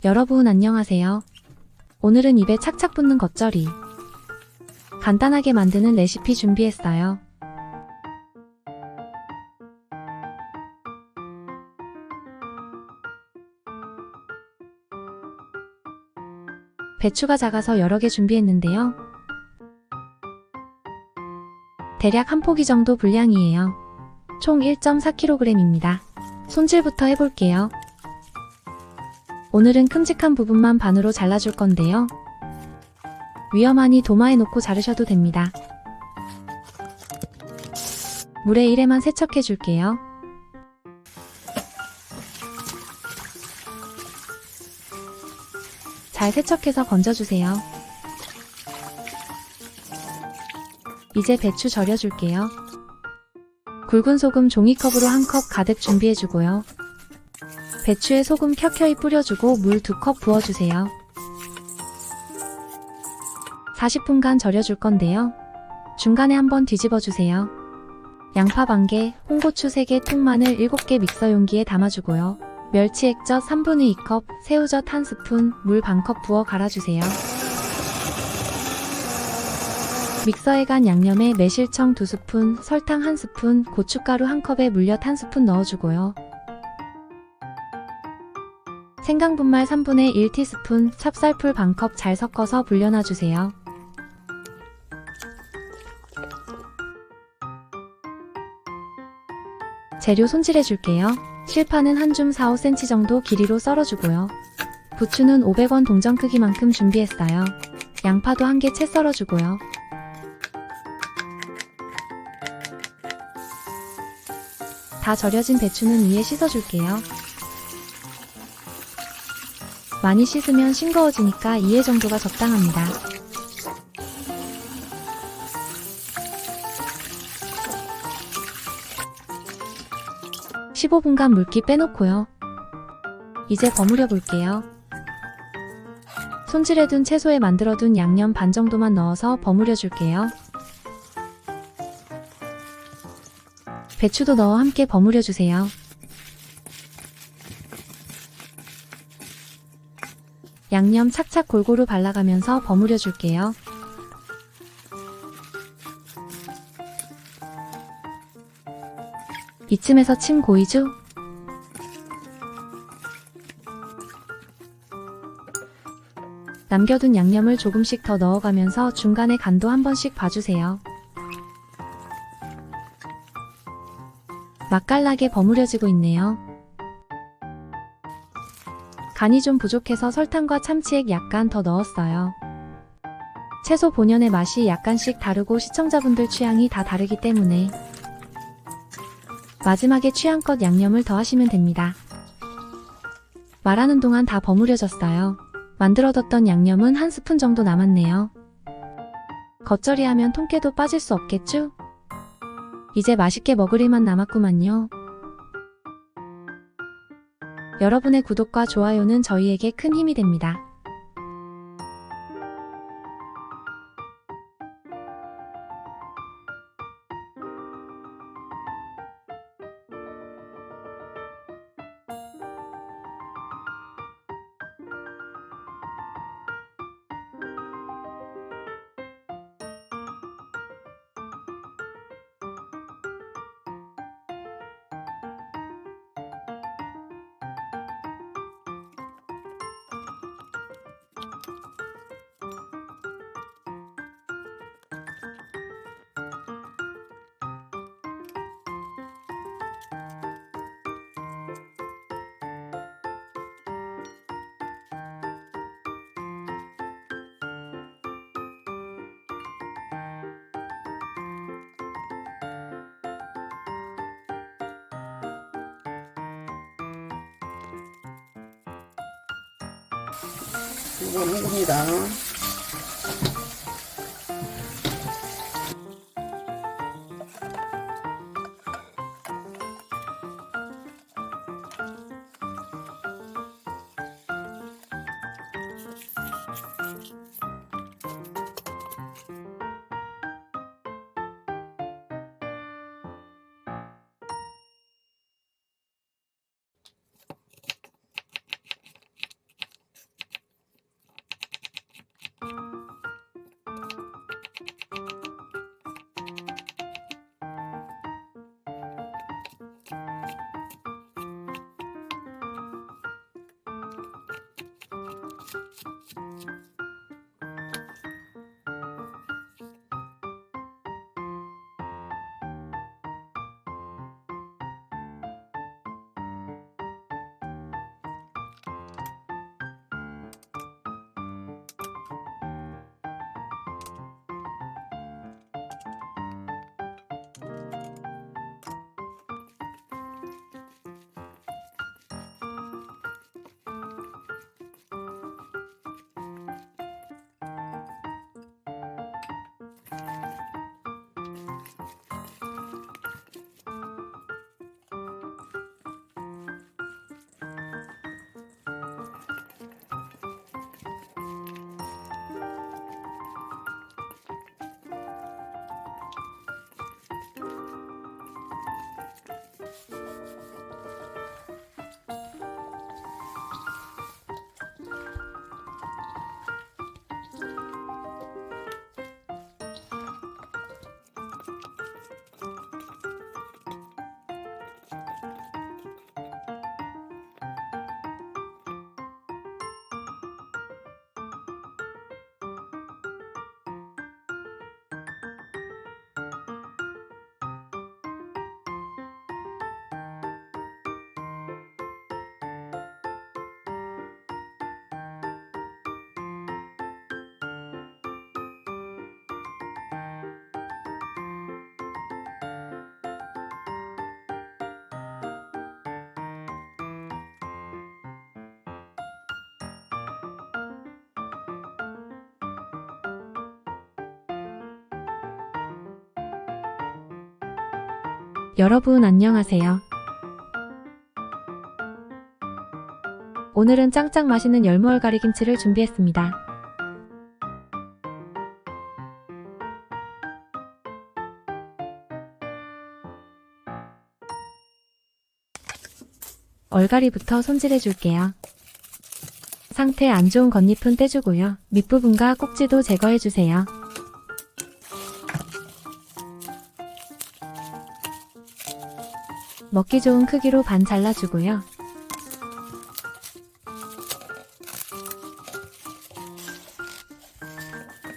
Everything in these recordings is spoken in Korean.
여러분 안녕하세요. 오늘은 입에 착착 붙는 겉절이 간단하게 만드는 레시피 준비했어요. 배추가 작아서 여러 개 준비했는데요. 대략 한 포기 정도 분량이에요. 총 1.4kg입니다. 손질부터 해볼게요. 오늘은 큼직한 부분만 반으로 잘라줄 건데요. 위험하니 도마에 놓고 자르셔도 됩니다. 물에 1회만 세척해 줄게요. 잘 세척해서 건져주세요. 이제 배추 절여줄게요. 굵은 소금 종이컵으로 1컵 가득 준비해주고요. 배추에 소금 켜켜이 뿌려주고 물 2컵 부어주세요. 40분간 절여줄 건데요. 중간에 한번 뒤집어주세요. 양파 반개, 홍고추 3개, 통마늘 7개 믹서 용기에 담아주고요. 멸치 액젓 3분의 2컵, 새우젓 1스푼, 물 반컵 부어 갈아주세요. 믹서에 간 양념에 매실청 2스푼, 설탕 1스푼, 고춧가루 1컵에 물엿 1스푼 넣어주고요. 생강분말 3분의 1티스푼, 찹쌀풀 반컵 잘 섞어서 불려놔주세요. 재료 손질해줄게요. 실파는 한 줌 4-5cm 정도 길이로 썰어주고요. 부추는 500원 동전 크기만큼 준비했어요. 양파도 1개 채 썰어주고요. 다 절여진 배추는 위에 씻어줄게요. 많이 씻으면 싱거워지니까 2회 정도가 적당합니다. (15분간) 물기 빼놓고요. 이제 버무려 볼게요. 손질해둔 채소에 만들어둔 양념 반 정도만 넣어서 버무려 줄게요. 배추도 넣어 함께 버무려 주세요. 양념 착착 골고루 발라가면서 버무려 줄게요. 이쯤에서 침 고이죠? 남겨둔 양념을 조금씩 더 넣어가면서 중간에 간도 한 번씩 봐주세요. 맛깔나게 버무려지고 있네요. 간이 좀 부족해서 설탕과 참치액 약간 더 넣었어요. 채소 본연의 맛이 약간씩 다르고 시청자분들 취향이 다 다르기 때문에 마지막에 취향껏 양념을 더하시면 됩니다. 말하는 동안 다 버무려졌어요. 만들어뒀던 양념은 1스푼 정도 남았네요. 겉절이 하면 통깨도 빠질 수 없겠죠? 이제 맛있게 먹을 일만 남았구만요. 여러분의 구독과 좋아요는 저희에게 큰 힘이 됩니다. 이건 해봅니다. 여러분 안녕하세요. 오늘은 짱짱 맛있는 열무얼갈이 김치를 준비했습니다. 얼갈이부터 손질해 줄게요. 상태 안 좋은 겉잎은 떼주고요. 밑부분과 꼭지도 제거해 주세요. 먹기 좋은 크기로 반 잘라주고요.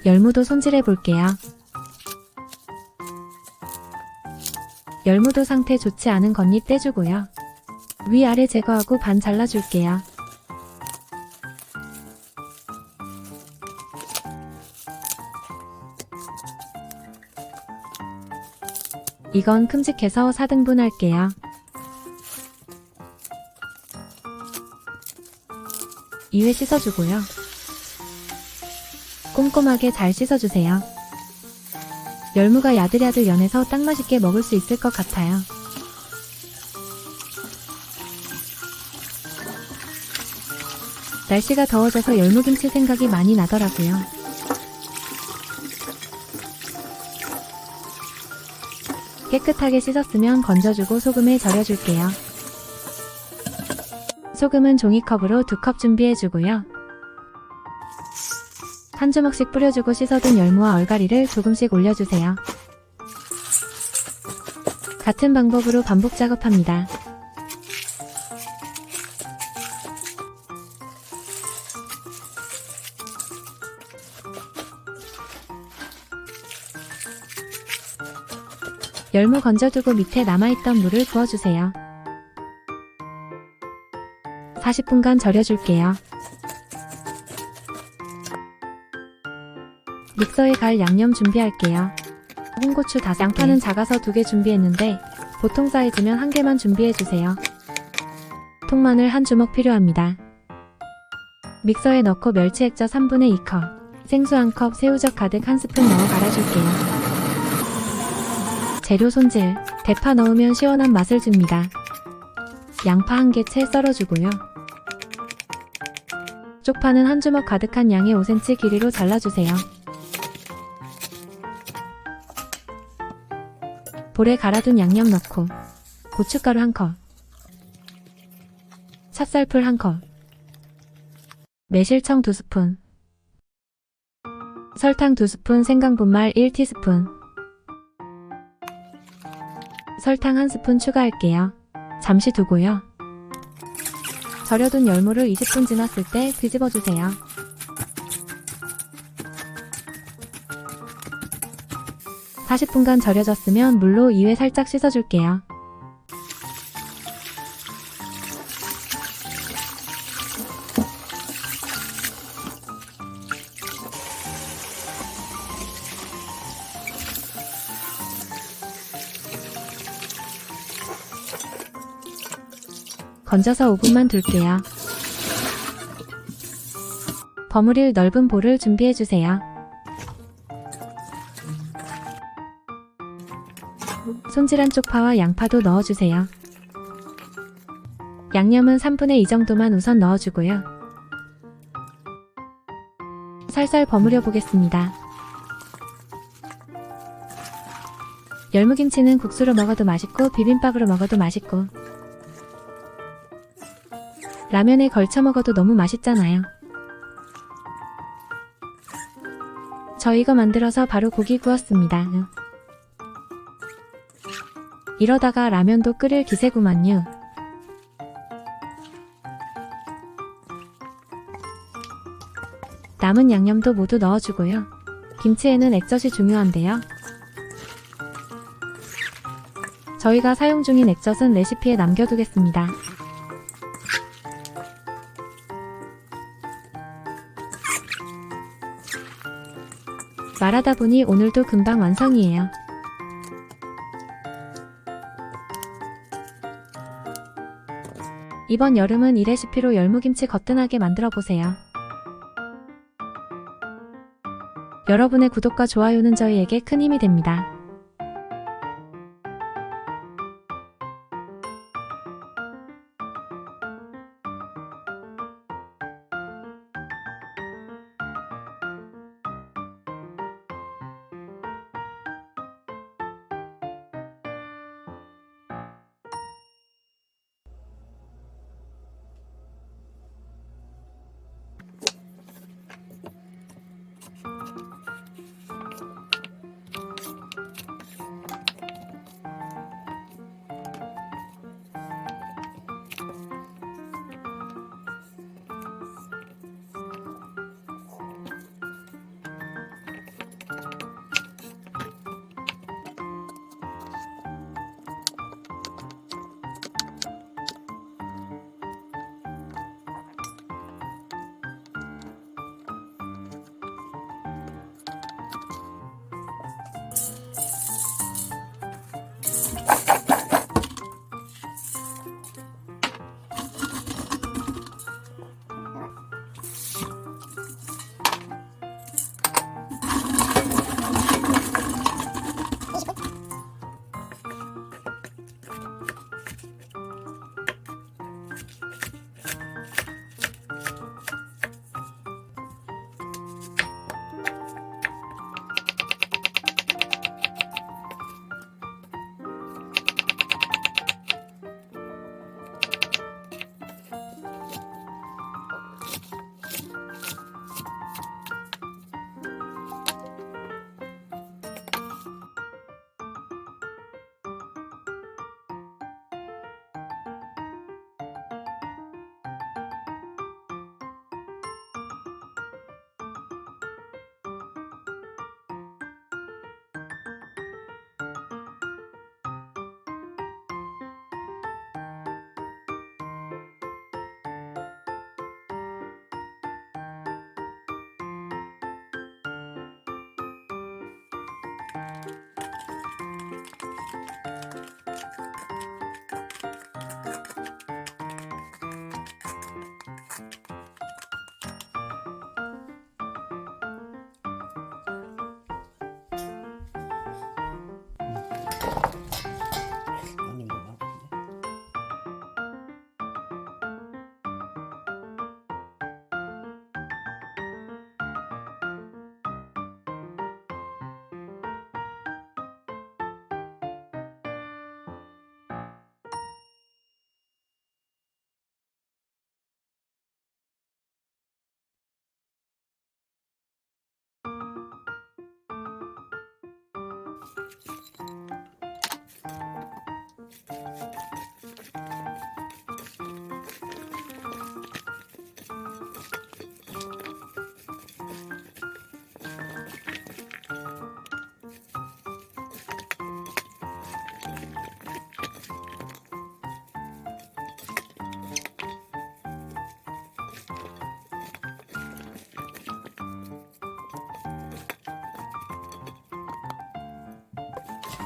열무도 손질해 볼게요. 열무도 상태 좋지 않은 겉잎 떼주고요. 위아래 제거하고 반 잘라줄게요. 이건 큼직해서 4등분 할게요. 이외 씻어주고요. 꼼꼼하게 잘 씻어주세요. 열무가 야들야들 연해서 딱 맛있게 먹을 수 있을 것 같아요. 날씨가 더워져서 열무김치 생각이 많이 나더라고요. 깨끗하게 씻었으면 건져주고 소금에 절여줄게요. 소금은 종이컵으로 2컵 준비해주고요. 한 주먹씩 뿌려주고 씻어둔 열무와 얼갈이를 조금씩 올려주세요. 같은 방법으로 반복 작업합니다. 열무 건져두고 밑에 남아있던 물을 부어주세요. 40분간 절여줄게요. 믹서에 갈 양념 준비할게요. 홍고추 양파는 작아서 2개 준비했는데 보통 사이즈면 1개만 준비해주세요. 통마늘 1주먹 필요합니다. 믹서에 넣고 멸치 액젓 3분의 2컵, 생수 1컵, 새우젓 가득 1스푼 넣어 갈아줄게요. 재료 손질, 대파 넣으면 시원한 맛을 줍니다. 양파 1개채 썰어주고요. 쪽파는 1주먹 가득한 양의 5cm 길이로 잘라주세요. 볼에 갈아둔 양념 넣고 고춧가루 1컵, 찹쌀풀 1컵, 매실청 2스푼, 설탕 2스푼, 생강분말 1티스푼, 설탕 1스푼 추가할게요. 잠시 두고요. 절여둔 열무를 20분 지났을 때 뒤집어주세요. (40분간) 절여졌으면 물로 2회 살짝 씻어줄게요. 건져서 5분만 둘게요. 버무릴 넓은 볼을 준비해주세요. 손질한 쪽파와 양파도 넣어주세요. 양념은 3분의 2 정도만 우선 넣어주고요. 살살 버무려 보겠습니다. 열무김치는 국수로 먹어도 맛있고 비빔밥으로 먹어도 맛있고 라면에 걸쳐 먹어도 너무 맛있잖아요. 저 이거 만들어서 바로 고기 구웠습니다. 이러다가 라면도 끓일 기세구만요. 남은 양념도 모두 넣어주고요. 김치에는 액젓이 중요한데요. 저희가 사용 중인 액젓은 레시피에 남겨두겠습니다. 말하다 보니 오늘도 금방 완성이에요. 이번 여름은 이 레시피로 열무김치 거뜬하게 만들어보세요. 여러분의 구독과 좋아요는 저희에게 큰 힘이 됩니다.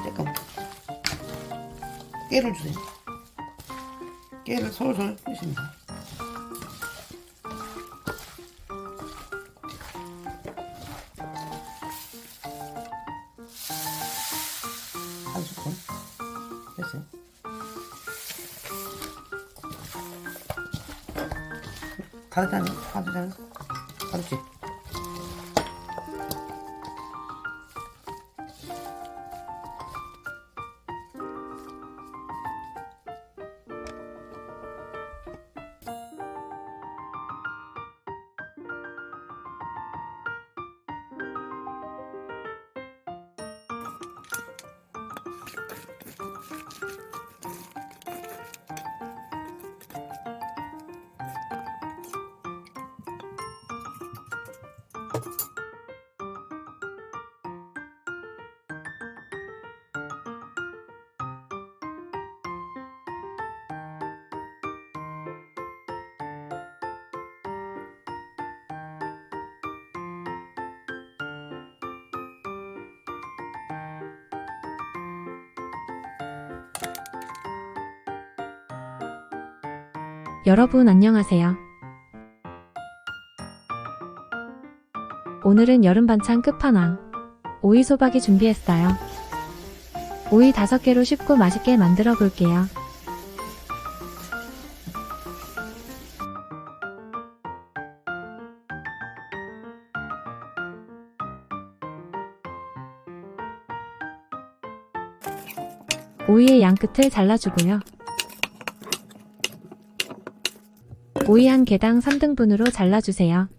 잠깐만. 깨를 주세요. 깨를 솔솔 뿌리십니다. 한 스푼 됐어요. 다 됐잖아요. 다 됐잖아요. 다 됐지? 여러분 안녕하세요. 오늘은 여름 반찬 끝판왕 오이 소박이 준비했어요. 오이 5개로 쉽고 맛있게 만들어 볼게요. 오이의 양끝을 잘라주고요. 오이 한 개당 3등분으로 잘라주세요.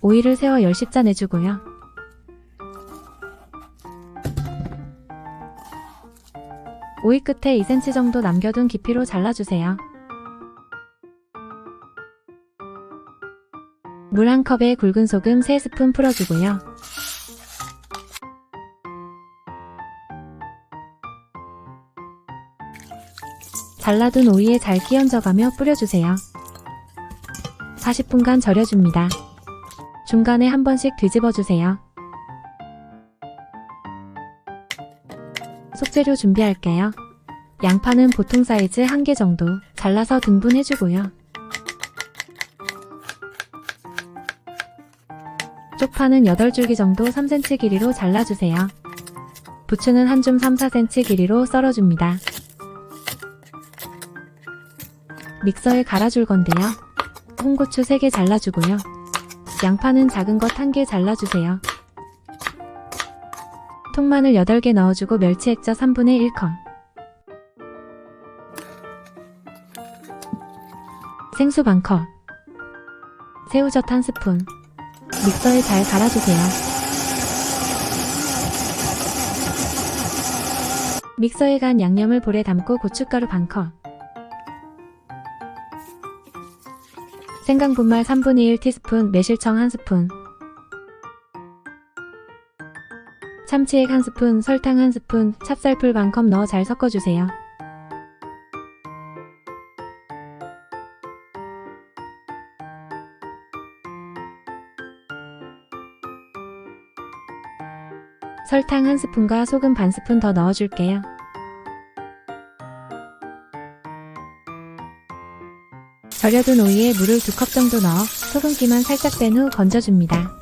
오이를 세워 10자 내주고요. 오이 끝에 2cm 정도 남겨둔 깊이로 잘라주세요. 물 1컵에 굵은 소금 3스푼 풀어주고요. 잘라둔 오이에 잘 끼얹어가며 뿌려주세요. 40분간 절여줍니다. 중간에 한 번씩 뒤집어주세요. 속재료 준비할게요. 양파는 보통 사이즈 1개 정도 잘라서 등분해주고요. 쪽파는 8줄기 정도 3cm 길이로 잘라주세요. 부추는 한 줌 3-4cm 길이로 썰어줍니다. 믹서에 갈아줄 건데요. 홍고추 3개 잘라주고요. 양파는 작은 것 1개 잘라주세요. 통마늘 8개 넣어주고 멸치 액젓 1/3 컵. 생수 1컵. 새우젓 1스푼. 믹서에 잘 갈아주세요. 믹서에 간 양념을 볼에 담고 고춧가루 1컵. 생강분말 1/3티스푼, 매실청 1스푼, 참치액 1스푼, 설탕 1스푼, 찹쌀풀 1컵 넣어 잘 섞어주세요. 설탕 1스푼과 소금 반스푼 더 넣어줄게요. 절여둔 오이에 물을 2컵 정도 넣어 소금기만 살짝 뺀 후 건져줍니다.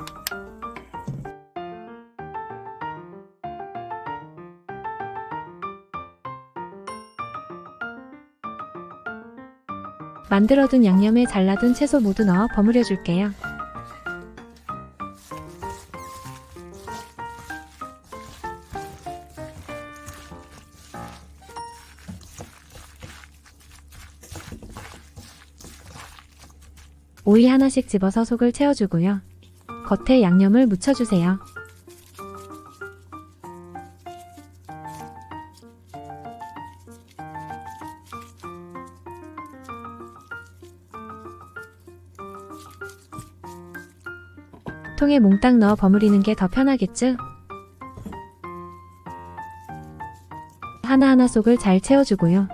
만들어둔 양념에 잘라둔 채소 모두 넣어 버무려줄게요. 오이 하나씩 집어서 속을 채워주고요. 겉에 양념을 묻혀주세요. 통에 몽땅 넣어 버무리는 게 더 편하겠죠? 하나하나 속을 잘 채워주고요.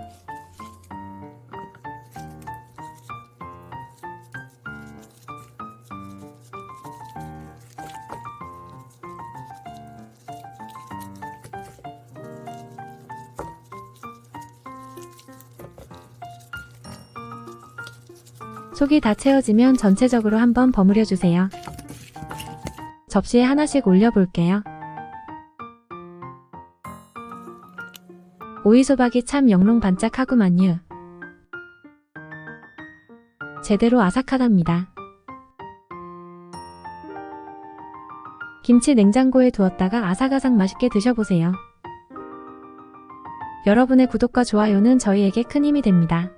속이 다 채워지면 전체적으로 한번 버무려 주세요. 접시에 하나씩 올려볼게요. 오이소박이 참 영롱 반짝하구만요. 제대로 아삭하답니다. 김치 냉장고에 두었다가 아삭아삭 맛있게 드셔보세요. 여러분의 구독과 좋아요는 저희에게 큰 힘이 됩니다.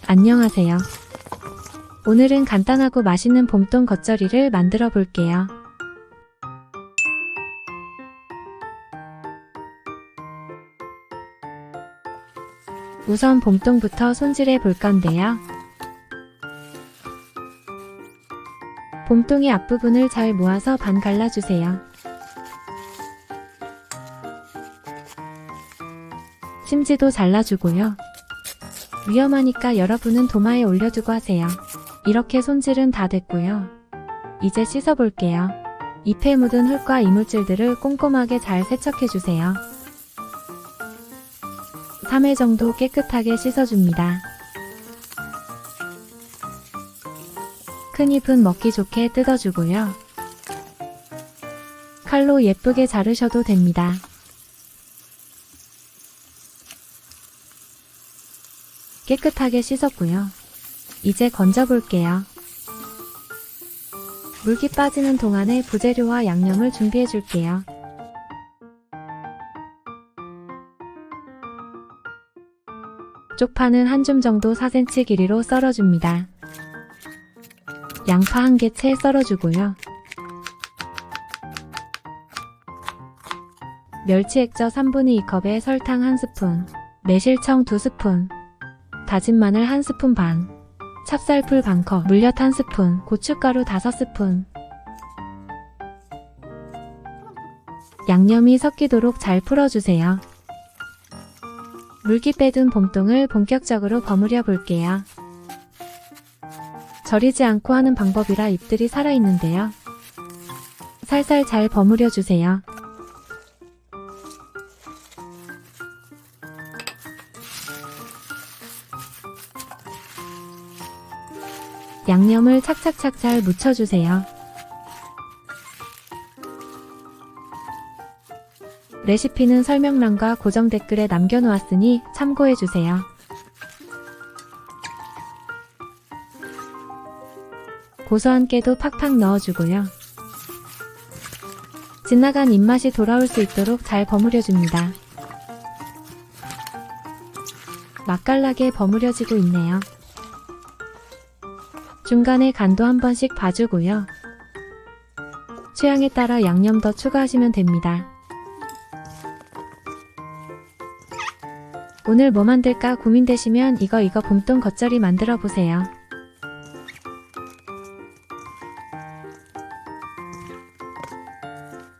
안녕하세요. 오늘은 간단하고 맛있는 봄동 겉절이를 만들어 볼게요. 우선 봄동부터 손질해 볼 건데요. 봄동의 앞부분을 잘 모아서 반 갈라주세요. 심지도 잘라주고요. 위험하니까 여러분은 도마에 올려두고 하세요. 이렇게 손질은 다 됐고요. 이제 씻어볼게요. 잎에 묻은 흙과 이물질들을 꼼꼼하게 잘 세척해주세요. 3회 정도 깨끗하게 씻어줍니다. 큰 잎은 먹기 좋게 뜯어주고요. 칼로 예쁘게 자르셔도 됩니다. 깨끗하게 씻었고요. 이제 건져볼게요. 물기 빠지는 동안에 부재료와 양념을 준비해줄게요. 쪽파는 한 줌 정도 4cm 길이로 썰어줍니다. 양파 1개 채 썰어주고요. 멸치 액젓 3분의 2컵에 설탕 1스푼, 매실청 2스푼, 다진 마늘 1스푼 반, 찹쌀풀 반컵, 물엿 1스푼, 고춧가루 5스푼. 양념이 섞이도록 잘 풀어주세요. 물기 빼둔 봄동을 본격적으로 버무려 볼게요. 절이지 않고 하는 방법이라 잎들이 살아있는데요. 살살 잘 버무려 주세요. 양념을 착착착 잘 묻혀주세요. 레시피는 설명란과 고정 댓글에 남겨놓았으니 참고해주세요. 고소한 깨도 팍팍 넣어주고요. 빗나간 입맛이 돌아올 수 있도록 잘 버무려줍니다. 맛깔나게 버무려지고 있네요. 중간에 간도 한 번씩 봐주고요. 취향에 따라 양념 더 추가하시면 됩니다. 오늘 뭐 만들까 고민되시면 이거 봄동 겉절이 만들어 보세요.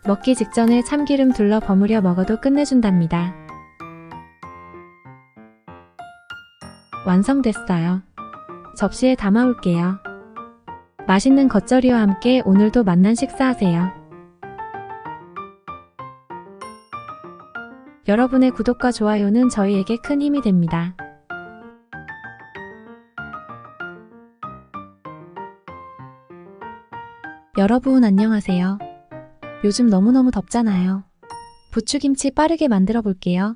먹기 직전에 참기름 둘러 버무려 먹어도 끝내준답니다. 완성됐어요. 접시에 담아올게요. 맛있는 겉절이와 함께 오늘도 맛난 식사하세요. 여러분의 구독과 좋아요는 저희에게 큰 힘이 됩니다. 여러분 안녕하세요. 요즘 너무너무 덥잖아요. 부추김치 빠르게 만들어 볼게요.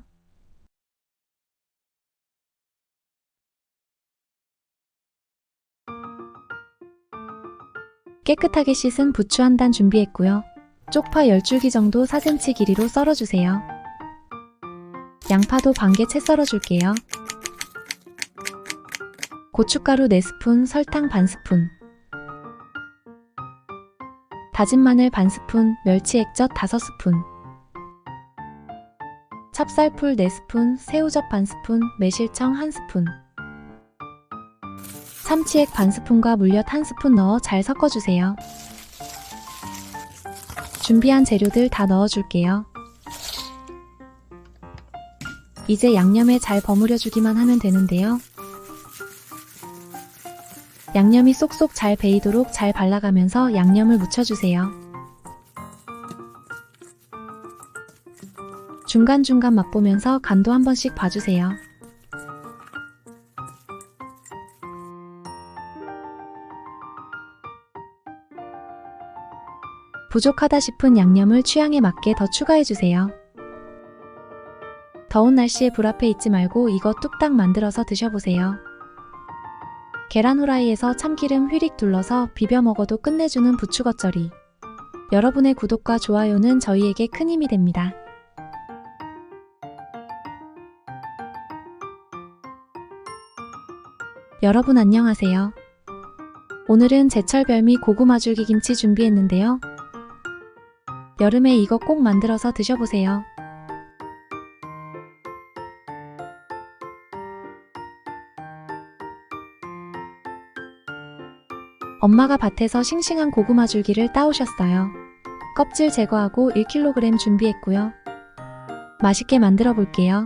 깨끗하게 씻은 부추 한 단 준비했고요. 쪽파 10줄기 정도 4cm 길이로 썰어주세요. 양파도 반개 채 썰어줄게요. 고춧가루 4스푼, 설탕 반스푼, 다진 마늘 반스푼, 멸치 액젓 5스푼, 찹쌀풀 4스푼, 새우젓 반스푼, 매실청 1스푼, 참치액 반스푼과 물엿 1스푼 넣어 잘 섞어주세요. 준비한 재료들 다 넣어줄게요. 이제 양념에 잘 버무려주기만 하면 되는데요. 양념이 쏙쏙 잘 배이도록 잘 발라가면서 양념을 묻혀주세요. 중간중간 맛보면서 간도 한 번씩 봐주세요. 부족하다 싶은 양념을 취향에 맞게 더 추가해주세요. 더운 날씨에 불 앞에 있지 말고 이거 뚝딱 만들어서 드셔보세요. 계란 후라이에서 참기름 휘릭 둘러서 비벼 먹어도 끝내주는 부추겉절이. 여러분의 구독과 좋아요는 저희에게 큰 힘이 됩니다. 여러분 안녕하세요. 오늘은 제철 별미 고구마 줄기김치 준비했는데요. 여름에 이거 꼭 만들어서 드셔보세요. 엄마가 밭에서 싱싱한 고구마 줄기를 따오셨어요. 껍질 제거하고 1kg 준비했고요. 맛있게 만들어 볼게요.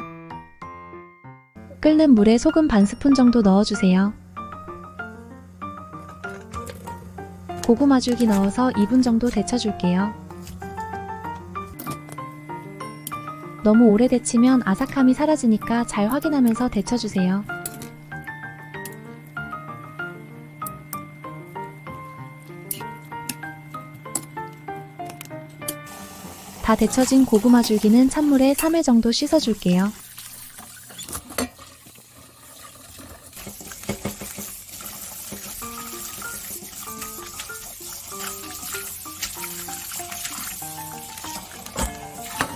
끓는 물에 소금 반스푼 정도 넣어주세요. 고구마 줄기 넣어서 2분 정도 데쳐줄게요. 너무 오래 데치면 아삭함이 사라지니까 잘 확인하면서 데쳐주세요. 다 데쳐진 고구마 줄기는 찬물에 3회 정도 씻어줄게요.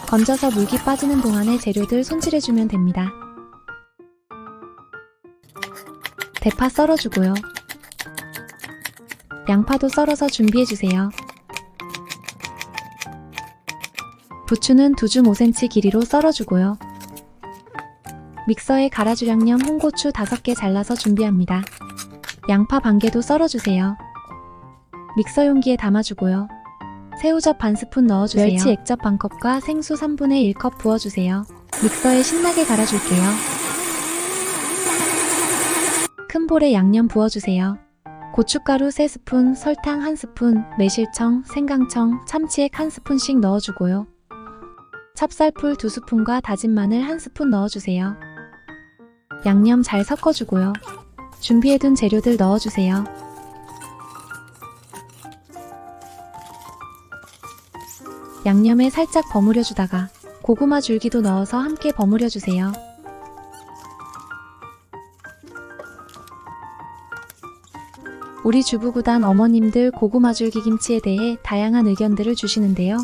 건져서 물기 빠지는 동안에 재료들 손질해주면 됩니다. 대파 썰어주고요. 양파도 썰어서 준비해주세요. 부추는 2줌 5cm 길이로 썰어주고요. 믹서에 갈아줄 양념 홍고추 5개 잘라서 준비합니다. 양파 반개도 썰어주세요. 믹서 용기에 담아주고요. 새우젓 반스푼 넣어주세요. 멸치 액젓 반컵과 생수 3분의 1컵 부어주세요. 믹서에 신나게 갈아줄게요. 큰 볼에 양념 부어주세요. 고춧가루 3스푼, 설탕 1스푼, 매실청, 생강청, 참치액 1스푼씩 넣어주고요. 찹쌀풀 2스푼과 다진 마늘 1스푼 넣어주세요. 양념 잘 섞어주고요. 준비해둔 재료들 넣어주세요. 양념에 살짝 버무려주다가 고구마 줄기도 넣어서 함께 버무려주세요. 우리 주부구단 어머님들 고구마 줄기 김치에 대해 다양한 의견들을 주시는데요.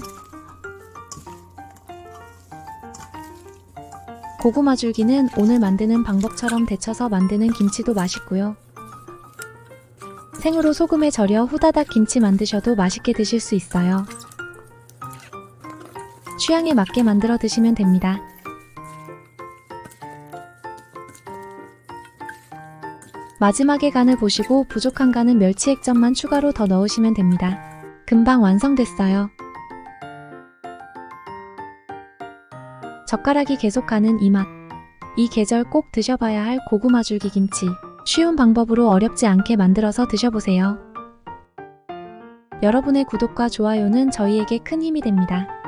고구마 줄기는 오늘 만드는 방법처럼 데쳐서 만드는 김치도 맛있고요. 생으로 소금에 절여 후다닥 김치 만드셔도 맛있게 드실 수 있어요. 취향에 맞게 만들어 드시면 됩니다. 마지막에 간을 보시고 부족한 간은 멸치 액젓만 추가로 더 넣으시면 됩니다. 금방 완성됐어요. 젓가락이 계속 가는 이 맛. 이 계절 꼭 드셔봐야 할 고구마 줄기 김치. 쉬운 방법으로 어렵지 않게 만들어서 드셔보세요. 여러분의 구독과 좋아요는 저희에게 큰 힘이 됩니다.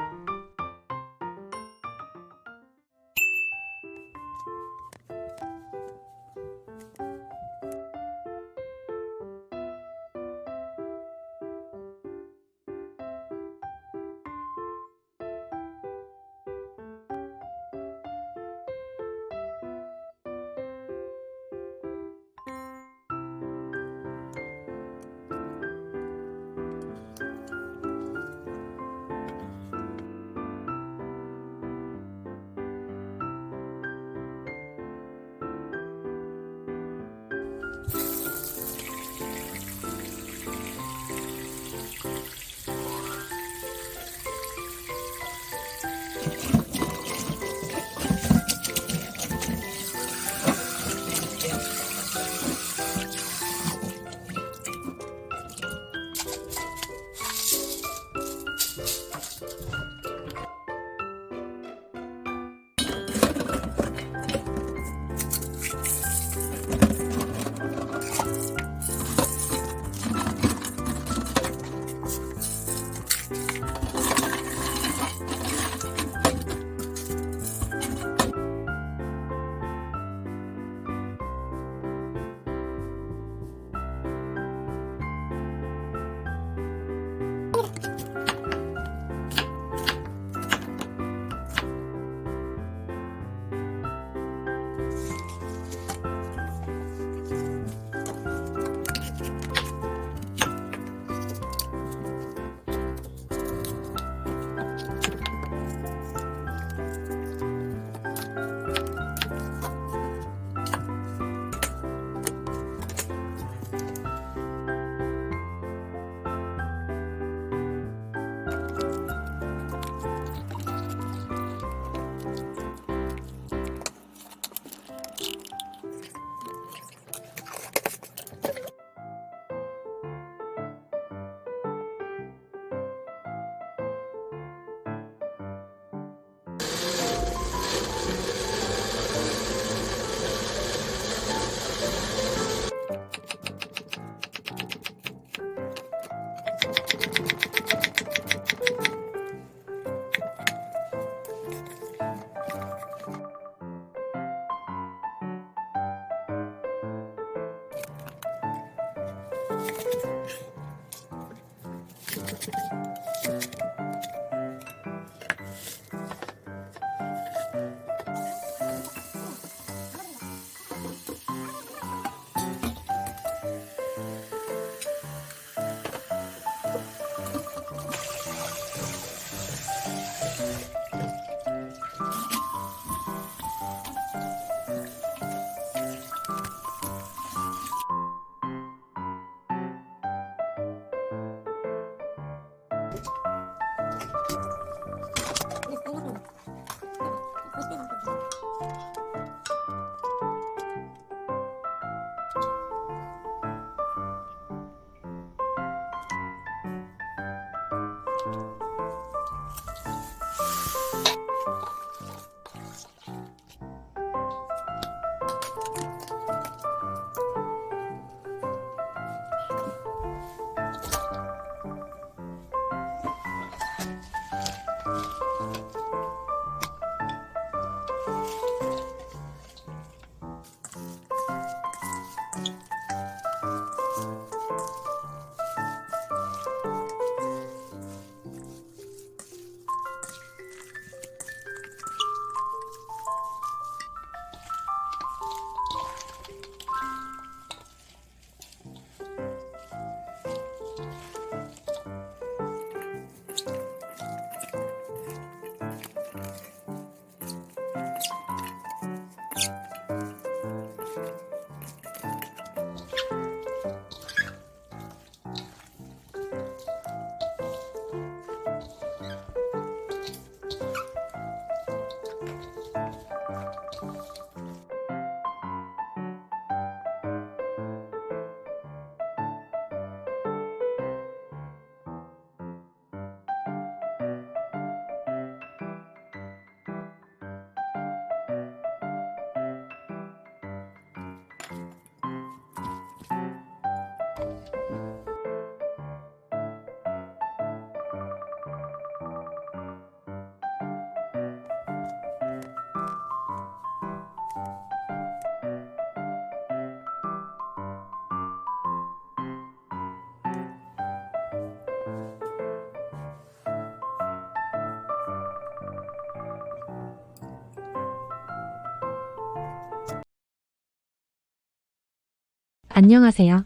안녕하세요.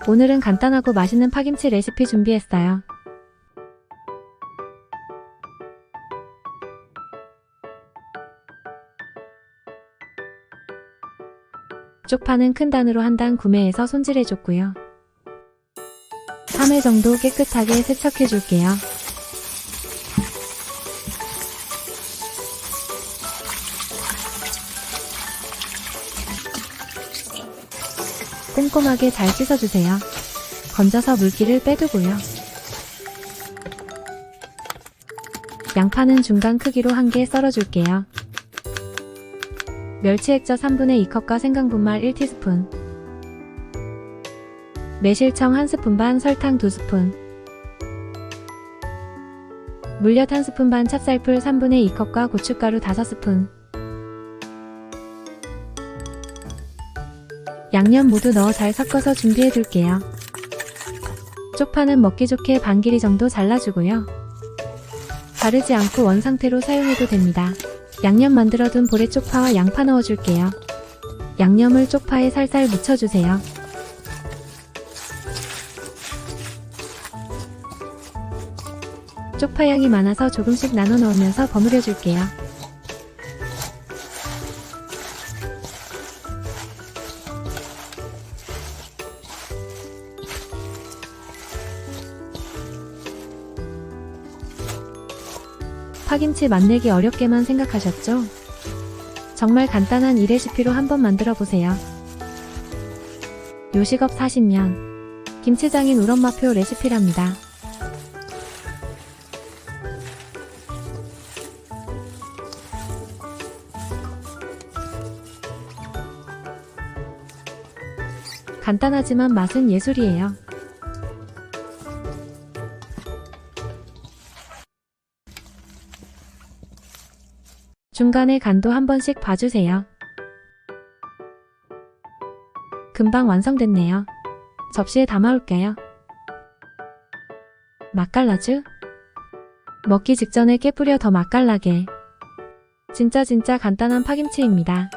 오늘은 간단하고 맛있는 파김치 레시피 준비했어요. 쪽파는 큰 단으로 한 단 구매해서 손질해줬고요. 3회 정도 깨끗하게 세척해줄게요. 꼼꼼하게 잘 씻어주세요. 건져서 물기를 빼두고요. 양파는 중간 크기로 한 개 썰어줄게요. 멸치 액젓 3분의 2컵과 생강분말 1티스푼, 매실청 1스푼 반, 설탕 2스푼, 물엿 1스푼 반, 찹쌀풀 3분의 2컵과 고춧가루 5스푼, 양념 모두 넣어 잘 섞어서 준비해 둘게요. 쪽파는 먹기 좋게 반 길이 정도 잘라주고요. 바르지 않고 원 상태로 사용해도 됩니다. 양념 만들어둔 볼에 쪽파와 양파 넣어줄게요. 양념을 쪽파에 살살 묻혀주세요. 쪽파 양이 많아서 조금씩 나눠 넣으면서 버무려줄게요. 파김치 맛내기 어렵게만 생각하셨죠? 정말 간단한 이 레시피로 한번 만들어보세요. 요식업 40년 김치장인 우엄마표 레시피랍니다. 간단하지만 맛은 예술이에요. 중간에 간도 한 번씩 봐주세요. 금방 완성됐네요. 접시에 담아올게요. 맛깔나죠? 먹기 직전에 깨 뿌려 더 맛깔나게. 진짜 간단한 파김치입니다.